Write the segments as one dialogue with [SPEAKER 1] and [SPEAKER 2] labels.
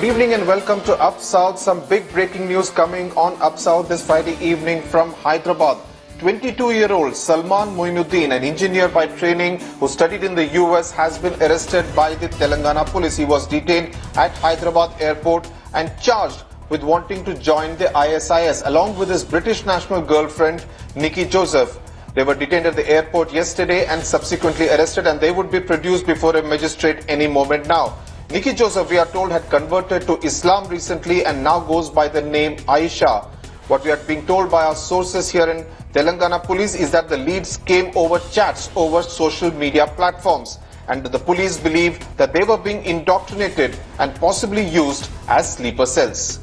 [SPEAKER 1] evening and welcome to Up South. Some big breaking news coming on Up South this Friday evening from Hyderabad. 22-year-old Salman Moinuddin, an engineer by training who studied in the US, has been arrested by the Telangana police. He was detained at Hyderabad airport and charged with wanting to join the ISIS along with his British national girlfriend Nikki Joseph. They were detained at the airport yesterday and subsequently arrested, and they would be produced before a magistrate any moment now. Nikki Joseph, we are told, had converted to Islam recently and now goes by the name Aisha. What we are being told by our sources here in Telangana police is that the leads came over chats over social media platforms, and the police believe that they were being indoctrinated and possibly used as sleeper cells.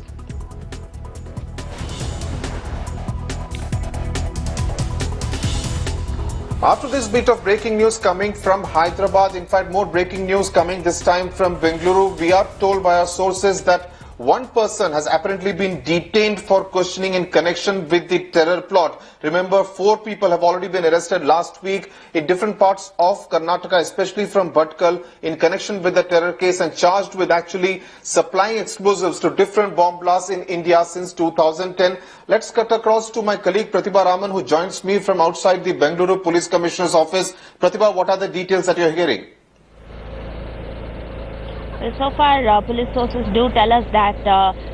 [SPEAKER 1] After this bit of breaking news coming from Hyderabad, in fact more breaking news coming this time from Bengaluru, we are told by our sources that one person has apparently been detained for questioning in connection with the terror plot. Remember, 4 people have already been arrested last week in different parts of Karnataka, especially from Bhatkal, in connection with the terror case and charged with actually supplying explosives to different bomb blasts in India since 2010. Let's cut across to my colleague Pratibha Raman, who joins me from outside the Bengaluru Police Commissioner's office. Pratibha, what are the details that you're hearing?
[SPEAKER 2] So far, police sources do tell us that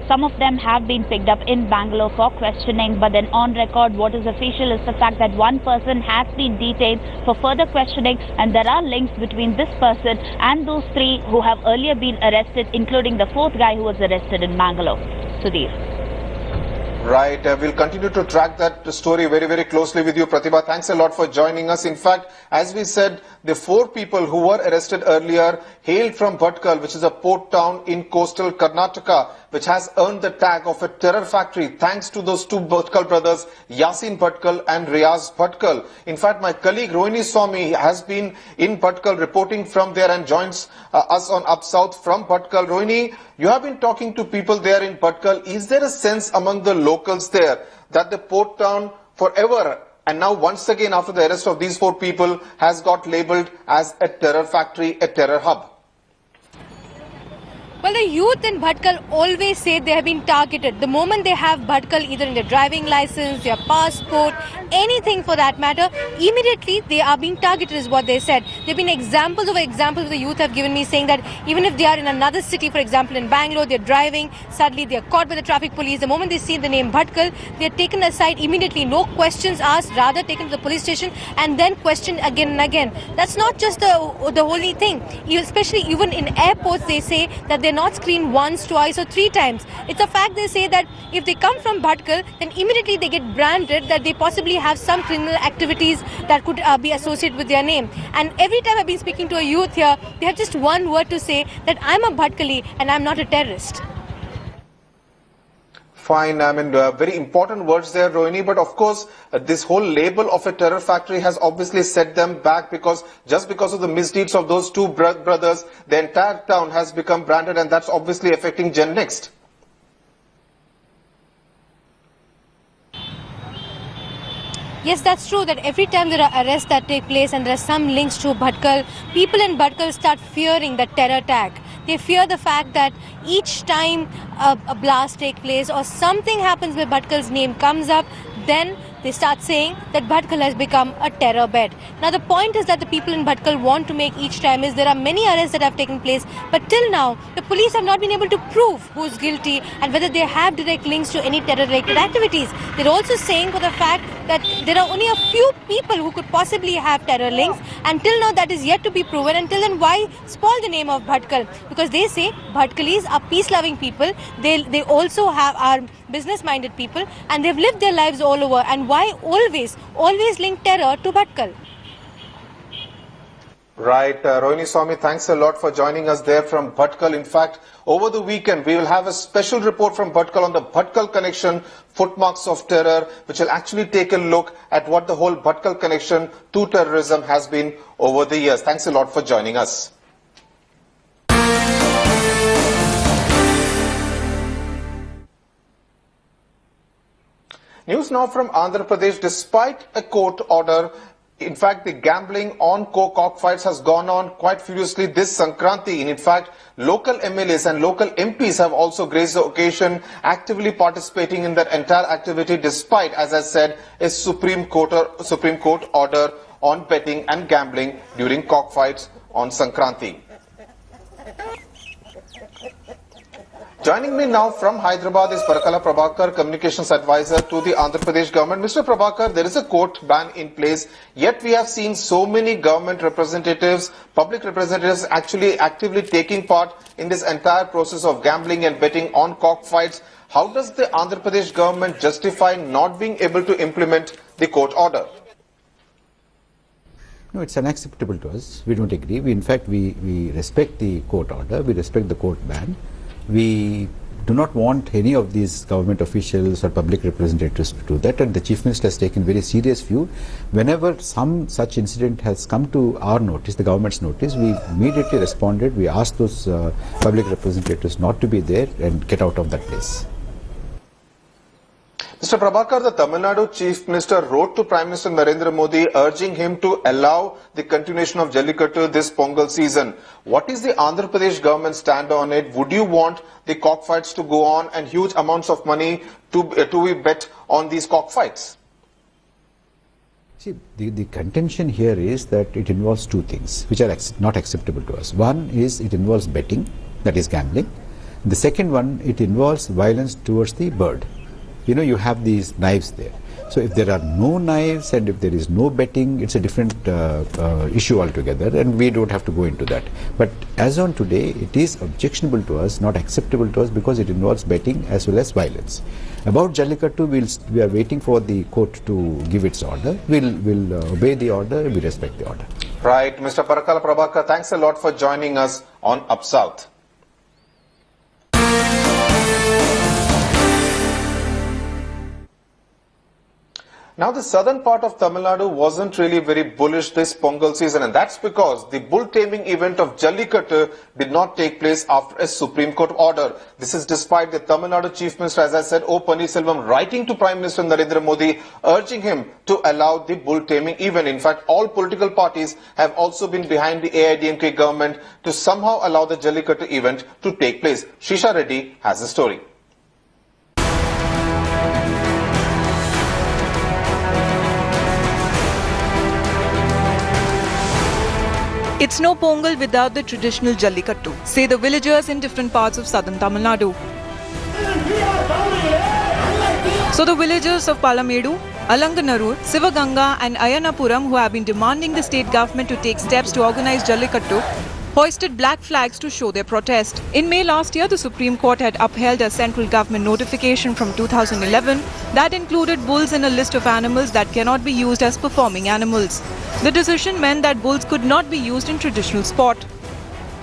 [SPEAKER 2] some of them have been picked up in Bangalore for questioning, but then on record, what is official is the fact that one person has been detained for further questioning, and there are links between this person and those 3 who have earlier been arrested, including the 4th guy who was arrested in Bangalore. Sudhir.
[SPEAKER 1] Right, we'll continue to track that story very, very closely with you, Pratibha. Thanks a lot for joining us. In fact, as we said, the 4 people who were arrested earlier hailed from Bhatkal, which is a port town in coastal Karnataka, which has earned the tag of a terror factory thanks to those 2 Bhatkal brothers, Yasin Bhatkal and Riaz Bhatkal. In fact, my colleague Rohini Swami has been in Bhatkal reporting from there and joins us on Up South from Bhatkal. Rohini, you have been talking to people there in Bhatkal. Is there a sense among the locals there that the port town forever and now once again after the arrest of these 4 people has got labelled as a terror factory, a terror hub?
[SPEAKER 3] Well, the youth in Bhatkal always say they have been targeted. The moment they have Bhatkal either in their driving license, their passport, anything for that matter, immediately they are being targeted is what they said. There have been examples the youth have given me saying that even if they are in another city, for example in Bangalore, they're driving, suddenly they're caught by the traffic police. The moment they see the name Bhatkal, they're taken aside immediately, no questions asked, rather taken to the police station and then questioned again and again. That's not just the only thing. Especially even in airports, they say that they're not screened once, twice or 3 times. It's a fact they say that if they come from Bhatkal, then immediately they get branded that they possibly have some criminal activities that could be associated with their name. And every time I've been speaking to a youth here, they have just one word to say, that I'm a Bhatkali and I'm not a terrorist.
[SPEAKER 1] Fine, I mean, very important words there, Rohini, but of course, this whole label of a terror factory has obviously set them back because just because of the misdeeds of those 2 brothers, the entire town has become branded, and that's obviously affecting Gen Next.
[SPEAKER 3] Yes, that's true that every time there are arrests that take place and there are some links to Bhatkal, people in Bhatkal start fearing the terror tag. They fear the fact that each time a blast takes place or something happens where Bhatkal's name comes up, then they start saying that Bhatkal has become a terror bed. Now the point is that the people in Bhatkal want to make each time is there are many arrests that have taken place, but till now the police have not been able to prove who's guilty and whether they have direct links to any terror-related activities. They're also saying for the fact that there are only a few people who could possibly have terror links. Until now that is yet to be proven. Until then, why spoil the name of Bhatkal? Because they say Bhatkalis are peace-loving people. They also are business-minded people and they've lived their lives all over. And why always link terror to Bhatkal?
[SPEAKER 1] Right, Rohini Swami, thanks a lot for joining us there from Bhatkal. In fact, over the weekend, we will have a special report from Bhatkal on the Bhatkal connection, footmarks of terror, which will actually take a look at what the whole Bhatkal connection to terrorism has been over the years. Thanks a lot for joining us. News now from Andhra Pradesh. Despite a court order In fact, the gambling on cockfights has gone on quite furiously this Sankranti. And in fact, local MLAs and local MPs have also graced the occasion, actively participating in that entire activity despite, as I said, a Supreme Court order on betting and gambling during cockfights on Sankranti. Joining me now from Hyderabad is Parakala Prabhakar, Communications Advisor to the Andhra Pradesh government. Mr. Prabhakar, there is a court ban in place, yet we have seen so many government representatives, public representatives actually actively taking part in this entire process of gambling and betting on cockfights. How does the Andhra Pradesh government justify not being able to implement the court order?
[SPEAKER 4] No, it's unacceptable to us. We don't agree. In fact, we respect the court order. We respect the court ban. We do not want any of these government officials or public representatives to do that, and the Chief Minister has taken very serious view. Whenever some such incident has come to our notice, the government's notice, we immediately responded. We asked those public representatives not to be there and get out of that place.
[SPEAKER 1] Mr. Prabhakar, the Tamil Nadu Chief Minister wrote to Prime Minister Narendra Modi urging him to allow the continuation of Jallikattu this Pongal season. What is the Andhra Pradesh government stand on it? Would you want the cockfights to go on and huge amounts of money to be bet on these cockfights?
[SPEAKER 4] See, the contention here is that it involves two things which are not acceptable to us. One is it involves betting, that is gambling. The second one, it involves violence towards the bird. You know, you have these knives there. So if there are no knives and if there is no betting, it's a different issue altogether, and we don't have to go into that. But as on today, it is objectionable to us, not acceptable to us, because it involves betting as well as violence. About Jallikattu, we are waiting for the court to give its order. We'll obey the order, we respect the order.
[SPEAKER 1] Right. Mr. Parakala Prabhakar, thanks a lot for joining us on Up South. Now, the southern part of Tamil Nadu wasn't really very bullish this Pongal season, and that's because the bull taming event of Jallikattu did not take place after a Supreme Court order. This is despite the Tamil Nadu Chief Minister, as I said, O. Pannirselvam, writing to Prime Minister Narendra Modi, urging him to allow the bull taming event. In fact, all political parties have also been behind the AIDMK government to somehow allow the Jallikattu event to take place. Shisha Reddy has the story.
[SPEAKER 5] It's no Pongal without the traditional Jallikattu, say the villagers in different parts of southern Tamil Nadu. So the villagers of Palamedu, Alanganarur, Sivaganga and Ayanapuram, who have been demanding the state government to take steps to organize Jallikattu, hoisted black flags to show their protest. In May last year, the Supreme Court had upheld a central government notification from 2011 that included bulls in a list of animals that cannot be used as performing animals. The decision meant that bulls could not be used in traditional sport.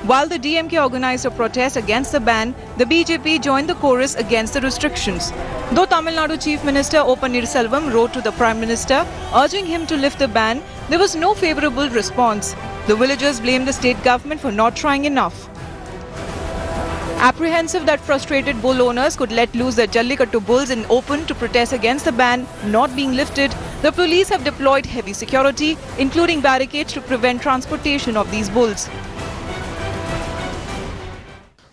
[SPEAKER 5] While the DMK organized a protest against the ban, the BJP joined the chorus against the restrictions. Though Tamil Nadu Chief Minister O. Pannirselvam wrote to the Prime Minister urging him to lift the ban, there was no favourable response. The villagers blamed the state government for not trying enough. Apprehensive that frustrated bull owners could let loose their Jallikattu bulls in open to protest against the ban not being lifted, the police have deployed heavy security, including barricades to prevent transportation of these bulls.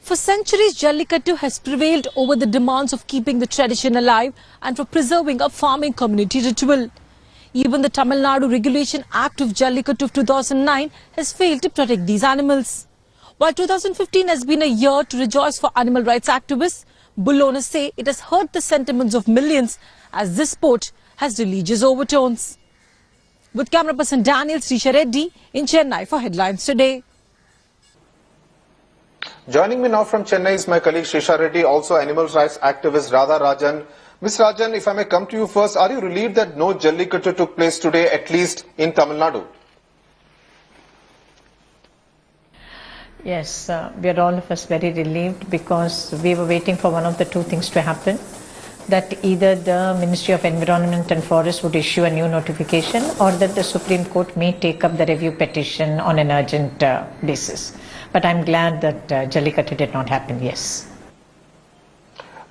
[SPEAKER 6] For centuries, Jallikattu has prevailed over the demands of keeping the tradition alive and for preserving a farming community ritual. Even the Tamil Nadu Regulation Act of Jallikattu of 2009 has failed to protect these animals. While 2015 has been a year to rejoice for animal rights activists, bull owners say it has hurt the sentiments of millions as this sport has religious overtones. With camera person Daniel Srisha Reddy in Chennai for Headlines Today.
[SPEAKER 1] Joining me now from Chennai is my colleague Srisha Reddy, also animal rights activist Radha Rajan. Ms. Rajan, if I may come to you first, are you relieved that no Jallikattu took place today, at least in Tamil Nadu?
[SPEAKER 7] Yes, we are all of us very relieved because we were waiting for one of the two things to happen. That either the Ministry of Environment and Forest would issue a new notification or that the Supreme Court may take up the review petition on an urgent basis. But I'm glad that Jallikattu did not happen, yes.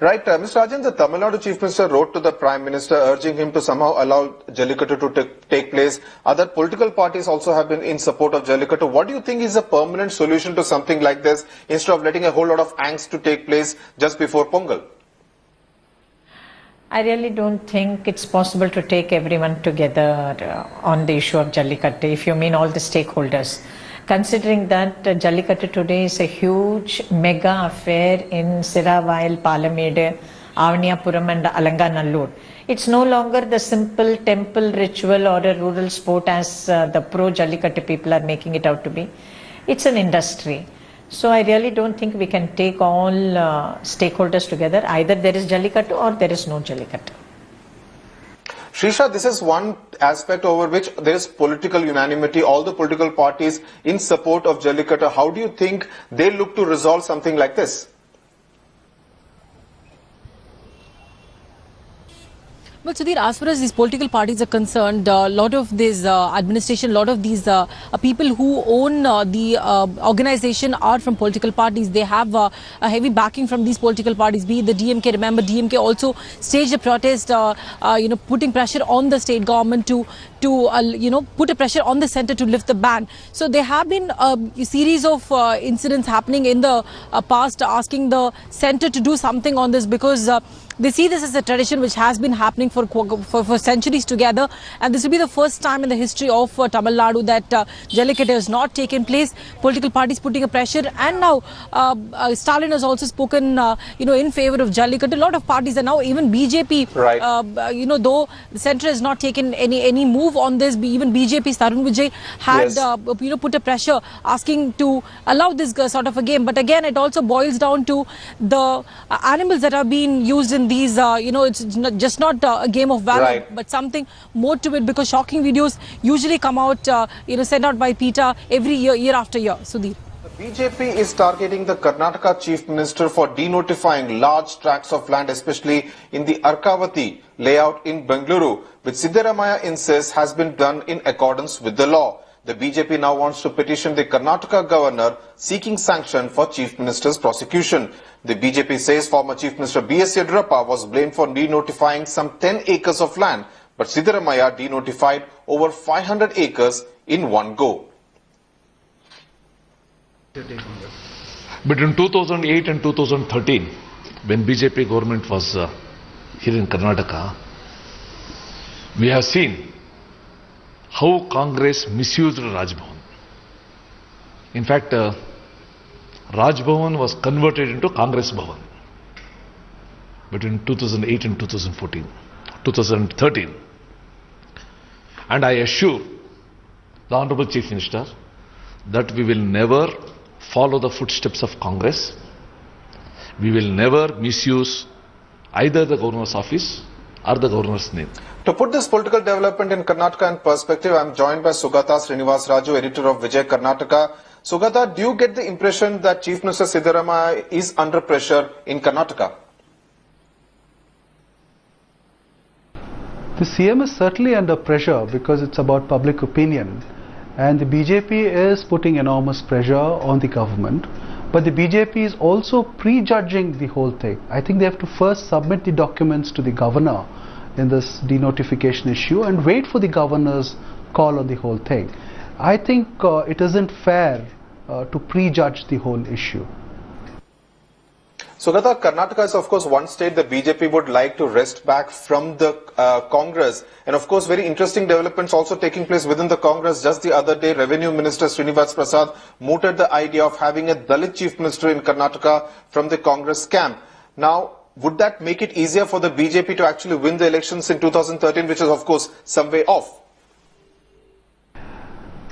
[SPEAKER 1] Right, Mr. Rajan, the Tamil Nadu Chief Minister wrote to the Prime Minister urging him to somehow allow Jallikattu to take place. Other political parties also have been in support of Jallikattu. What do you think is a permanent solution to something like this instead of letting a whole lot of angst to take place just before Pongal?
[SPEAKER 7] I really don't think it's possible to take everyone together on the issue of Jallikattu, if you mean all the stakeholders. Considering that Jallikattu today is a huge mega affair in Siravayal, Palamede, Avaniyapuram and Alanganallur. It's no longer the simple temple ritual or a rural sport as the pro-Jallikattu people are making it out to be. It's an industry. So I really don't think we can take all stakeholders together. Either there is Jallikattu or there is no Jallikattu.
[SPEAKER 1] Shrisha, this is one aspect over which there is political unanimity, all the political parties in support of Jallikattu. How do you think they look to resolve something like this?
[SPEAKER 6] Well, Sudhir, as far as these political parties are concerned, a lot of this administration, a lot of these people who own the organization are from political parties. They have a heavy backing from these political parties, be it the DMK. Remember, DMK also staged a protest, putting pressure on the state government to put a pressure on the centre to lift the ban. So there have been a series of incidents happening in the past asking the centre to do something on this because they see this as a tradition which has been happening for centuries together, and this will be the first time in the history of Tamil Nadu that Jallikattu has not taken place. Political parties putting a pressure, and now Stalin has also spoken in favor of Jallikattu. A lot of parties are now, even BJP,
[SPEAKER 1] right.
[SPEAKER 6] Though the centre has not taken any move on this, even BJP's Tarun Vijay had
[SPEAKER 1] yes.
[SPEAKER 6] put a pressure asking to allow this sort of a game. But again, it also boils down to the animals that are being used in these, it's not a game of valor,
[SPEAKER 1] right.
[SPEAKER 6] but something more to it, because shocking videos usually come out, sent out by PETA every year after year. Sudhir.
[SPEAKER 1] The BJP is targeting the Karnataka Chief Minister for denotifying large tracts of land, especially in the Arkavati layout in Bengaluru, which Siddaramaiah insists has been done in accordance with the law. The BJP now wants to petition the Karnataka governor seeking sanction for Chief Minister's prosecution. The BJP says former Chief Minister B.S. Yediyurappa was blamed for denotifying some 10 acres of land, but Siddaramaiah denotified over 500 acres in one go.
[SPEAKER 8] Between 2008 and 2013, when BJP government was here in Karnataka, we have seen how Congress misused Raj Bhavan. In fact, Raj Bhavan was converted into Congress Bhavan between 2008 and 2013. And I assure the Honorable Chief Minister that we will never follow the footsteps of Congress. We will never misuse either the governor's office or the governor's name.
[SPEAKER 1] To put this political development in Karnataka in perspective, I am joined by Sugata Srinivas Raju, editor of Vijay Karnataka. Sugata, do you get the impression that Chief Minister Siddaramaiah is under pressure in Karnataka?
[SPEAKER 9] The CM is certainly under pressure because it's about public opinion, and the BJP is putting enormous pressure on the government, but the BJP is also prejudging the whole thing. I think they have to first submit the documents to the governor in this denotification issue and wait for the governor's call on the whole thing. I think it isn't fair to prejudge the whole issue.
[SPEAKER 1] Sugata, Karnataka is of course one state the BJP would like to wrest back from the Congress, and of course very interesting developments also taking place within the Congress. Just the other day, Revenue Minister Srinivas Prasad mooted the idea of having a Dalit Chief Minister in Karnataka from the Congress camp. Now, would that make it easier for the BJP to actually win the elections in 2013, which is of course some way off?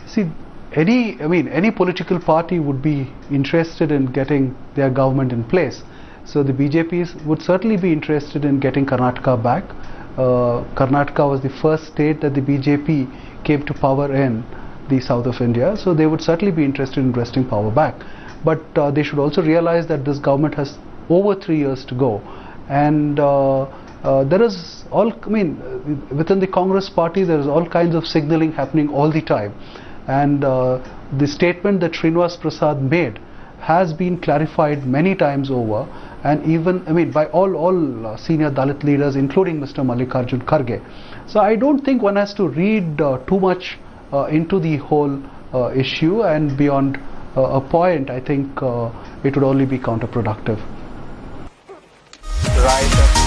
[SPEAKER 9] See, any political party would be interested in getting their government in place. So the BJP would certainly be interested in getting Karnataka back. Karnataka was the first state that the BJP came to power in the south of India, so they would certainly be interested in wresting power back. But they should also realize that this government has over 3 years to go, and there is within the Congress party there is all kinds of signaling happening all the time, and the statement that Srinivas Prasad made has been clarified many times over, and even, I mean, by all senior Dalit leaders, including Mr. Mallikarjun Kharge. So I don't think one has to read too much into the whole issue, and beyond a point, I think it would only be counterproductive.
[SPEAKER 1] Right.